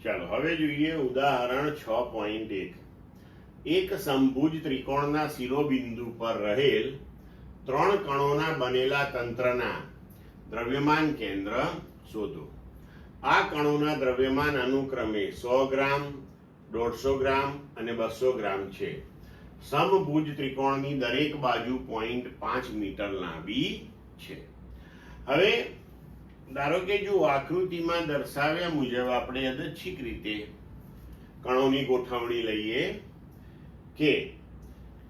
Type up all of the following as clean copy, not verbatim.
ચાલો હવે જોઈએ ઉદાહરણ 6.1. એક સમભુજ ત્રિકોણના શિરોબિંદુ પર રહેલ 3 કણોના બનેલા તંત્રના દ્રવ્યમાન કેન્દ્ર શોધો. આ કણોના દ્રવ્યમાન અનુક્રમે 100 ગ્રામ, 150 ગ્રામ અને 200 ગ્રામ છે. સમભુજ ત્રિકોણની દરેક બાજુ 0.5 મીટર લાંબી છે. હવે ધારો કે જો આકૃતિમાં દર્શાવ્યા મુજબ આપણે યાદચ્છિક રીતે કણોની ગોઠવણી લઈએ કે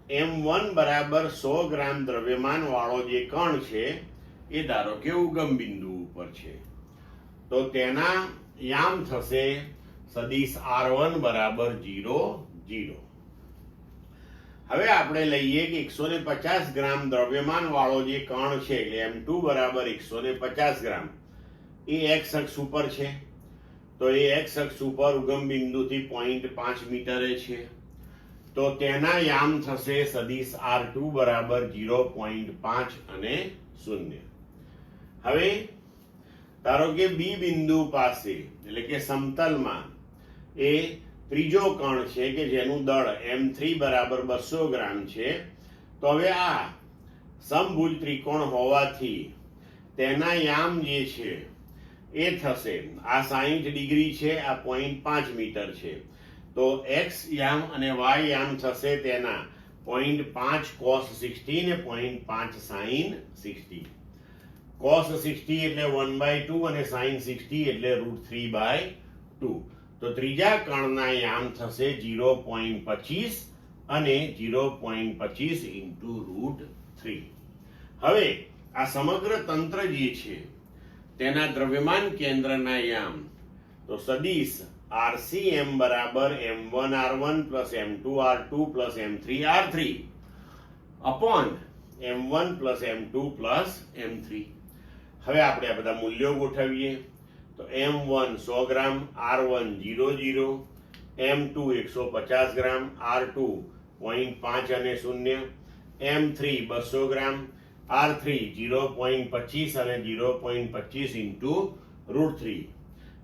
M1 બરાબર 100 ગ્રામ દ્રવ્યમાન વાળો જે કણ છે એ ધારો કે ઉગમ બિંદુ ઉપર છે, તો તેના યામ થશે સદિશ R1 બરાબર 0, 0. હવે આપણે લઈએ કે 150 ગ્રામ દ્રવ્યમાન વાળો જે કણ છે એટલે M2 બરાબર 150 ગ્રામ એ x અક્ષ ઉપર છે, તો એ x અક્ષ ઉપર ઉગમ બિંદુથી 0.5 મીટરે છે, તો તેના યામ થશે સદિશ R2 બરાબર 0.5 અને 0. હવે ધારો કે બી બિંદુ પાસે એટલે કે સમતલમાં એ ત્રીજો કણ છે કે જેનું દળ M3 બરાબર 200 ગ્રામ છે, તો હવે આ સમભુજ ત્રિકોણ હોવાથી તેના યામ જે છે એ થશે, આ 60 ડિગ્રી છે, આ 0.5 મીટર છે, તો x યામ અને y યામ થશે તેના 0.5 cos 60 ને 0.5 sin 60. cos 60 એટલે 1/2 અને sin 60 એટલે √3/2. તો ત્રીજા કણના યામ થશે 0.25 અને 0.25 into √3. હવે આ સમગ્ર તંત્ર જે છે તેના દ્રવ્યમાન કેન્દ્રના યામ તો સદિશ RCM બરાબર M1R1 plus M2R2 plus M3R3 upon M1 plus M2 plus M3. હવે આપણે આ બધા મૂલ્યો ગોઠવીએ તો M1 100 ગ્રામ, R1 00, M2 150 ગ્રામ, R2 0.5 અને 0, M3 200 ગ્રામ, R3 0.25 અને 0.25 into √3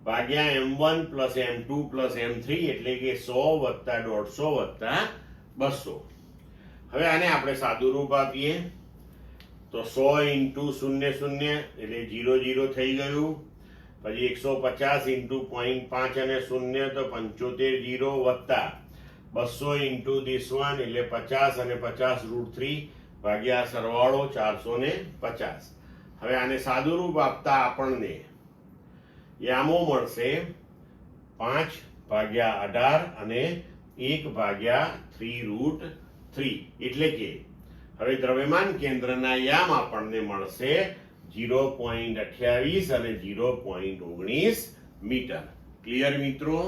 ભાગ્યા M1 plus M2 plus M3 એટલે કે 100 વત્તા 150 વત્તા 200. હવે આને આપણે સાદું રૂપ આપીએ તો 100 into 0 0 એટલે 0 0 થઈ ગયું, પછી 150 into 0.5 અને 0 તો 75 0 વત્તા 200 into this one એટલે 50 અને 50 √3 ભાગ્યા સરવાળો 450. હવે આને સાદું રૂપ આપતા આપણને યામો મળશે 5 ભાગ્યા 18 અને 1 ભાગ્યા 3√3 એટલે કે હવે દ્રવ્યમાન કેન્દ્રના યામ આપણને મળશે 0.28 અને 0.19 મીટર. ક્લિયર મિત્રો?